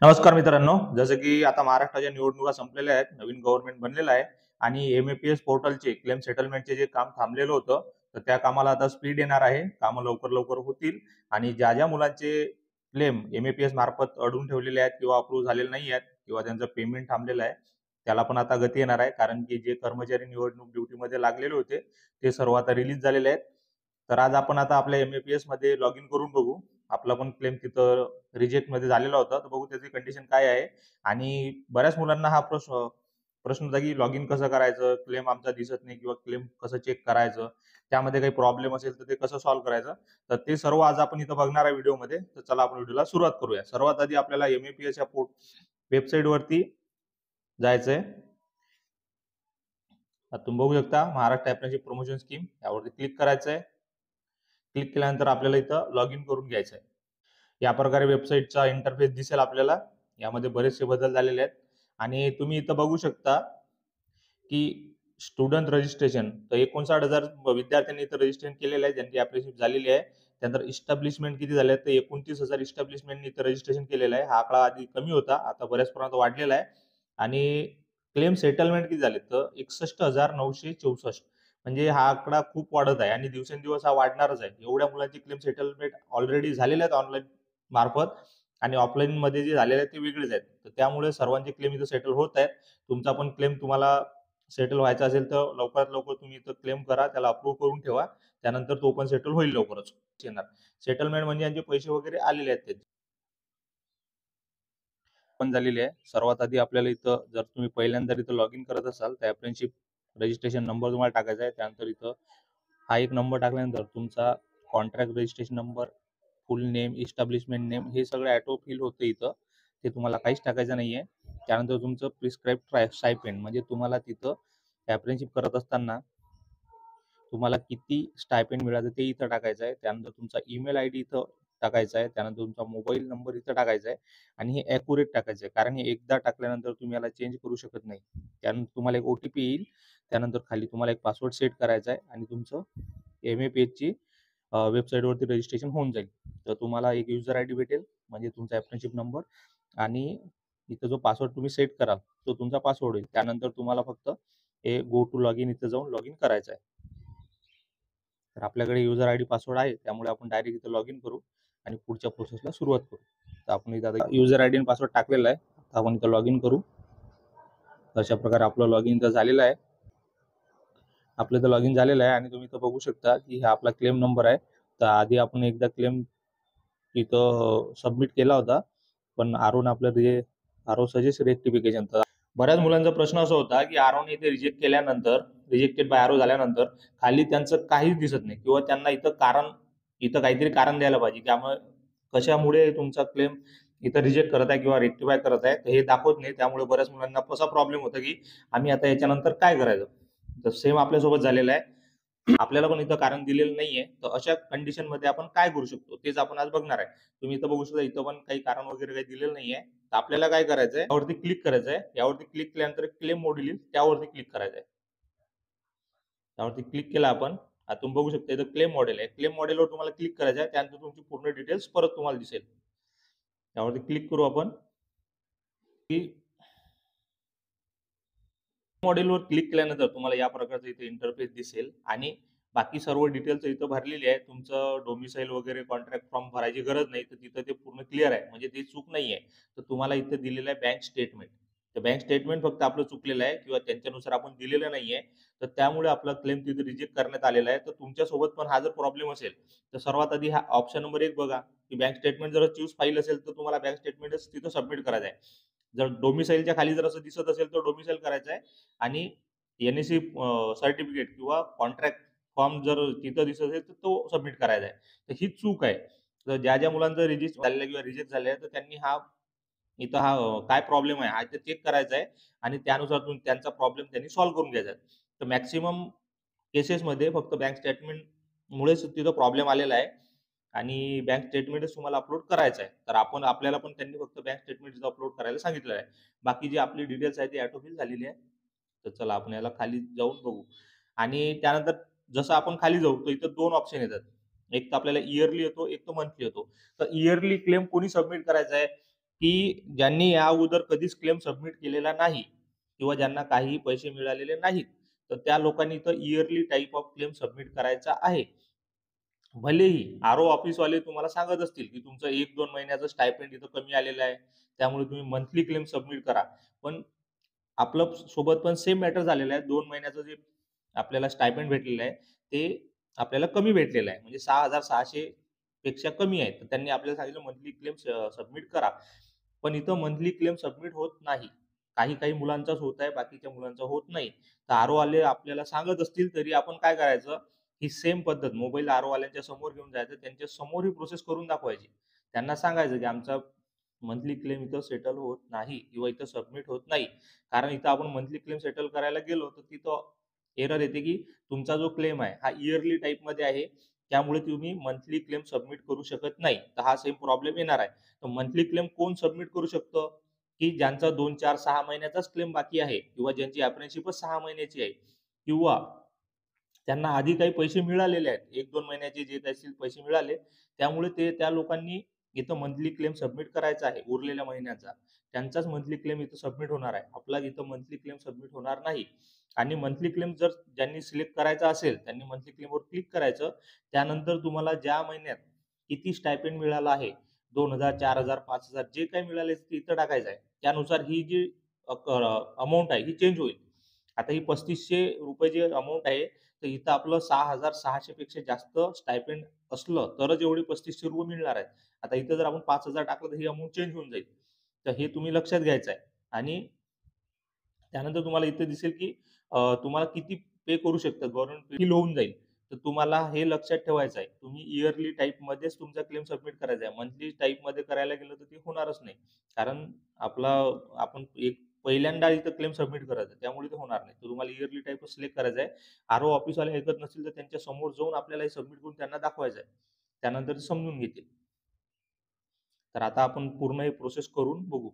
नमस्कार मित्रांनो, जसं की आता महाराष्ट्राच्या निवडणुका संपलेल्या आहेत, नवीन गव्हर्नमेंट बनलेलं आहे आणि एम-ए-पी-एस पोर्टलचे क्लेम सेटलमेंटचे जे काम थांबलेलं होतं, तर त्या कामाला आता स्पीड येणार आहे. कामं लवकर-लवकर होतील आणि ज्या-ज्या मुलांचे क्लेम एम-ए-पी-एस मार्फत अडवून ठेवलेले आहेत किंवा अप्रूव्ह झालेले नाही आहेत किंवा त्यांचं पेमेंट थांबलेलं आहे, त्याला पण आता गती येणार आहे. कारण की जे कर्मचारी निवडणूक ड्युटीमध्ये लागलेले होते, ते सर्व आता रिलीज झालेले आहेत. तर आज आपण आता आपल्या एम-ए-पी-एसमध्ये लॉग इन करून बघू. आपला पण क्लेम तिथं रिजेक्टमध्ये झालेला होता. तर बघू त्याची कंडिशन काय आहे आणि बऱ्याच मुलांना हा प्रश्न प्रश्न होता की लॉग इन कसं करायचं? क्लेम आमचा दिसत नाही किंवा क्लेम कसं चेक करायचं? त्यामध्ये काही प्रॉब्लेम असेल तर ते कसं सॉल्व्ह करायचं? तर ते सर्व आज आपण इथं बघणार आहे व्हिडिओमध्ये. तर चला आपण व्हिडिओला सुरुवात करूया. सर्वात आधी आपल्याला एम-ए-पी-एसच्या वेबसाईटवरती जायचंय. आता तुम्ही बघू शकता महाराष्ट्र अप्रेंटिसशिप प्रमोशन स्कीम यावरती क्लिक करायचं आहे. क्लिक केल्यानंतर आपल्याला इथं लॉग इन करून घ्यायचं आहे. या प्रकारे वेबसाईटचा इंटरफेस दिसेल आपल्याला. यामध्ये बरेचसे बदल झालेले आहेत आणि तुम्ही इथं बघू शकता की स्टुडंट रजिस्ट्रेशन तर 59,000 विद्यार्थ्यांनी इथं रजिस्ट्रेशन केलेलं आहे, ज्यांची अप्रेंटिसशिप झालेली आहे. त्यानंतर इस्टॅब्लिशमेंट किती झाले तर 29,000 इस्टॅब्लिशमेंटनी इथं रजिस्ट्रेशन केलेलं आहे. हा आकडा आधी कमी होता, आता बऱ्याच प्रमाणात वाढलेला आहे. आणि क्लेम सेटलमेंट किती झाले तर 61,964 म्हणजे हा आकडा खूप वाढत आहे आणि दिवसेंदिवस हा वाढणारच आहे. एवढ्या मुलांची क्लेम सेटलमेंट ऑलरेडी झालेल्या आहेत ऑनलाईन मार्फत आणि ऑफलाईन मध्ये जे झालेले आहेत ते वेगळेच आहेत. तर त्यामुळे सर्वांचे क्लेम इथं सेटल होत आहेत. तुमचा पण क्लेम तुम्हाला सेटल व्हायचा असेल तर लवकरात लवकर तुम्ही इथं क्लेम करा, त्याला अप्रूव्ह करून ठेवा. त्यानंतर तो पण सेटल होईल लवकरच येणार. सेटलमेंट म्हणजे यांचे पैसे वगैरे आलेले आहेत त्याचे. पण झालेली आहे. सर्वात आधी आपल्याला इथं जर तुम्ही पहिल्यांदा इथं लॉग इन करत असाल तर अप्रेंटिसशिप रजिस्ट्रेशन नंबर तुम्हाला टाकायचा आहे. त्यानंतर इथं हा एक नंबर टाकल्यानंतर तुमचा कॉन्ट्रॅक्ट रजिस्ट्रेशन नंबर, फुल नेम, इस्टॅब्लिशमेंट नेम हे सगळं ऑटो फिल होतं इथं. ते तुम्हाला काहीच टाकायचं नाहीये. त्यानंतर तुमचं प्रिस्क्राईब्ड स्टायपेंड म्हणजे तुम्हाला तिथं अप्रेंटिसशिप करत असताना तुम्हाला किती स्टायपेंड मिळालं ते इथं टाकायचं आहे. त्यानंतर तुमचा ईमेल आयडी इथं टाकायचा आहे. त्यानंतर तुमचा मोबाईल नंबर इथं टाकायचा आहे आणि हे ॲक्युरेट टाकायचं आहे. कारण हे एकदा टाकल्यानंतर तुम्ही याला चेंज करू शकत नाही. त्यानंतर तुम्हाला एक ओ-टी-पी येईल. त्यानंतर खाली तुम्हाला एक पासवर्ड सेट करायचा आहे आणि तुमचं एम-ए-पी-एसची वेबसाईटवरती रजिस्ट्रेशन होऊन जाईल. तर तुम्हाला एक युजर आयडी भेटेल म्हणजे तुमचा अप्रेंटिसशिप नंबर आणि इथं जो पासवर्ड तुम्ही सेट कराल तो तुमचा पासवर्ड होईल. त्यानंतर तुम्हाला फक्त हे गो टू लॉगिन इथं जाऊन लॉगिन करायचं आहे. तर आपल्याकडे युजर आयडी पासवर्ड आहे, त्यामुळे आपण डायरेक्ट इथं लॉगिन करू आणि पुढच्या प्रोसेसला सुरुवात करू. तर आपण इथं आता युजर आयडी आणि पासवर्ड टाकलेला आहे. आता आपण इथं लॉगिन करू. अशा प्रकारे आपलं लॉगिन इथं झालेलं आहे. आपलं इथं लॉगिन झालेलं आहे आणि तुम्ही इथं बघू शकता की हा आपला क्लेम नंबर आहे. तर आधी आपण एकदा क्लेम इथं सबमिट केला होता, पण आरओने आपलं आरओ सजेस्ट रेक्टिफिकेशन. तर बऱ्याच मुलांचा प्रश्न असा होता की आरओने इथे रिजेक्ट केल्यानंतर, रिजेक्टेड बाय आरओ झाल्यानंतर खाली त्यांचं काहीच दिसत नाही किंवा त्यांना इथं काहीतरी कारण द्यायला पाहिजे. त्यामुळे कशामुळे तुमचा क्लेम इथं रिजेक्ट करत आहे किंवा रेक्टिफाय करत आहे हे दाखवत नाही. त्यामुळे बऱ्याच मुलांना असा प्रॉब्लेम होता की आम्ही आता याच्यानंतर काय करायचं. तर सेम आपल्यासोबत झालेलं आहे. आपल्याला पण इथं कारण दिलेलं नाहीये. तर अशा कंडिशन मध्ये आपण काय करू शकतो तेच आपण आज बघणार आहे. तुम्ही इथं बघू शकता, इथं पण काही कारण वगैरे काही दिलेलं नाहीये. तर आपल्याला काय करायचंय, यावरती क्लिक करायचंय. यावरती क्लिक केल्यानंतर क्लेम मॉड्यूल येईल, त्यावरती क्लिक करायचंय. त्यावरती क्लिक केलं आपण. आता तुम्ही बघू शकता इथं क्लेम मॉडेल आहे. क्लेम मॉडेलवर तुम्हाला क्लिक करायचं आहे. त्यानंतर तुमची पूर्ण डिटेल्स परत तुम्हाला दिसेल. त्यावरती क्लिक करू आपण की मॉडेलवर क्लिक केल्यानंतर तुम्हाला या प्रकारचं इथे इंटरफेस दिसेल आणि बाकी सर्व डिटेल्स इथं भरलेली आहे. तुमचं डोमिसाईल वगैरे कॉन्ट्रॅक्ट फॉर्म भरायची गरज नाही. तर तिथं ते पूर्ण क्लिअर आहे. म्हणजे ती चूक नाहीये. तर तुम्हाला इथं दिलेलं आहे बँक स्टेटमेंट. तर बँक स्टेटमेंट फक्त आपलं चुकलेलं आहे किंवा त्यांच्यानुसार आपण दिलेलं नाहीये. तर त्यामुळे आपला क्लेम तिथे रिजेक्ट करण्यात आलेला आहे. तर तुमच्यासोबत पण हा जर प्रॉब्लेम असेल तर सर्वात आधी हा ऑप्शन नंबर 1 बघा की बँक स्टेटमेंट जर चूज फाईल असेल तर तुम्हाला बँक स्टेटमेंटच तिथं सबमिट करायचं आहे. जर डोमिसाईलच्या खाली जर असं दिसत असेल तर डोमिसाईल करायचं आहे आणि एनएसी सर्टिफिकेट किंवा कॉन्ट्रॅक्ट फॉर्म जर तिथं दिसत असेल तर तो सबमिट करायचा आहे. तर ही चूक आहे. तर ज्या मुलांचं रजिस्टर झालेलं किंवा रिजेक्ट झाले तर त्यांनी इथं काय प्रॉब्लेम आहे हा इथे चेक करायचा आहे आणि त्यानुसार त्यांचा प्रॉब्लेम त्यांनी सॉल्व्ह करून घ्यायचा आहे. तर मॅक्सिमम केसेसमध्ये फक्त बँक स्टेटमेंटमुळेच तिथं प्रॉब्लेम आलेला आहे आणि बँक स्टेटमेंटच तुम्हाला अपलोड करायचं आहे. तर आपल्याला पण त्यांनी फक्त बँक स्टेटमेंट अपलोड करायला सांगितलेलं आहे. बाकी जी आपली डिटेल्स आहे ती ऑटो फिल झालेली आहे. तर चला आपण याला खाली जाऊन बघू आणि त्यानंतर जसं आपण खाली जाऊ तर इथं 2 ऑप्शन येतात. एक तर आपल्याला इयरली येतो, एक तर मंथली येतो. तर इयरली क्लेम कोणी सबमिट करायचा आहे की ज्यांनी या अगोदर कधीच क्लेम सबमिट केलेला नाही किंवा ज्यांना काहीही पैसे मिळालेले नाहीत, तर त्या लोकांनी इथं yearly type of claim submit करायचा आहे. भलेही आर-ओ ऑफिसवाले तुम्हाला सांगत असतील, की तुमचं 1-2 महिन्याचं स्टायपेंड इथं कमी आलेलं आहे. त्यामुळे तुम्ही मंथली क्लेम सबमिट करा. पण आपलं सोबत पण सेम मॅटर झालेलं आहे. 2 महिन्याचं जे आपल्याला स्टायपेंड भेटलेलं आहे, ते आपल्याला कमी भेटलेलं आहे. म्हणजे 6,600 पेक्षा कमी आहे. तर त्यांनी आपल्याला सांगितलं मंथली क्लेम सबमिट करा. पण इथं मंथली क्लेम सबमिट होत नाही. काही मुलांचाच होत आहे, बाकीच्या मुलांचा होत नाही. तर आर-ओ वाले आपल्याला सांगत असतील, तरी आपण काय करायचं, ही सेम पद्धत मोबाईल आर-ओ वाल्यांच्या समोर घेऊन जायचं. त्यांच्या समोर ही प्रोसेस करून दाखवायची. त्यांना सांगायचं, की आमचा मंथली क्लेम इथं सेटल होत नाही किंवा इथं सबमिट होत नाही. कारण इथं आपण मंथली क्लेम सेटल करायला गेलो, तर तिथं एरर येते, की तुमचा जो क्लेम आहे हा इयरली टाइपमध्ये आहे. त्यामुळे तुम्ही मंथली क्लेम सबमिट करू शकत नाही. तर हा सेम प्रॉब्लेम येणार आहे. तर मंथली क्लेम कोण सबमिट करू शकतं? की ज्यांचा 2, 4, 6 महिन्याचाच क्लेम बाकी आहे किंवा ज्यांची अप्रेंटिसशिपच 6 महिन्याची आहे किंवा त्यांना आधी काही पैसे मिळालेले आहेत. 1-2 महिन्याचे जे असतील पैसे मिळाले. त्यामुळे त्या लोकांनी इथं मंथली क्लेम सबमिट करायचा आहे उरलेल्या महिन्याचा. त्यांचाच मंथली क्लेम इथं सबमिट होणार आहे. आपला इथं मंथली क्लेम सबमिट होणार नाही. आणि मंथली क्लेम जर ज्यांनी सिलेक्ट करायचा असेल, त्यांनी मंथली क्लेमवर क्लिक करायचं. त्यानंतर तुम्हाला ज्या महिन्यात किती स्टायपेंड मिळालं आहे, 2,000, 4,000, 5,000 जे काही मिळाले ते इथं टाकायचं आहे. त्यानुसार ही जी अमाउंट आहे ही चेंज होईल. आता ही ₹3,500 जी अमाउंट आहे, तर इथं आपलं 6,600 पेक्षा जास्त स्टायपेंड असलं तरच एवढे ₹3,500 मिळणार आहेत. आता इथं जर आपण 5,000 टाकलं तर ही अमाउंट चेंज होऊन जाईल. तर हे तुम्ही लक्षात घ्यायचं आहे. आणि त्यानंतर तुम्हाला इथे दिसेल, की तुम्हाला किती पे करू शकतात गव्हर्नमेंट फील होऊन जाईल. तर तुम्हाला हे लक्षात ठेवायचं आहे. तुम्ही इयरली टाइपमध्येच तुमचा क्लेम सबमिट करायचा आहे. मंथली टाइपमध्ये करायला गेलं तर ते होणारच नाही. कारण आपला आपण एक पहिल्यांदा इथं क्लेम सबमिट करायचं त्यामुळे ते होणार नाही. तर तुम्हाला इयरली टाइपच सिलेक्ट करायचं आहे. आर-ओ ऑफिसवाले ऐकत नसतील तर त्यांच्या समोर जाऊन आपल्याला हे सबमिट करून त्यांना दाखवायचं आहे. त्यानंतर ते समजून घेतील. तर आता आपण पूर्ण हे प्रोसेस करून बघू.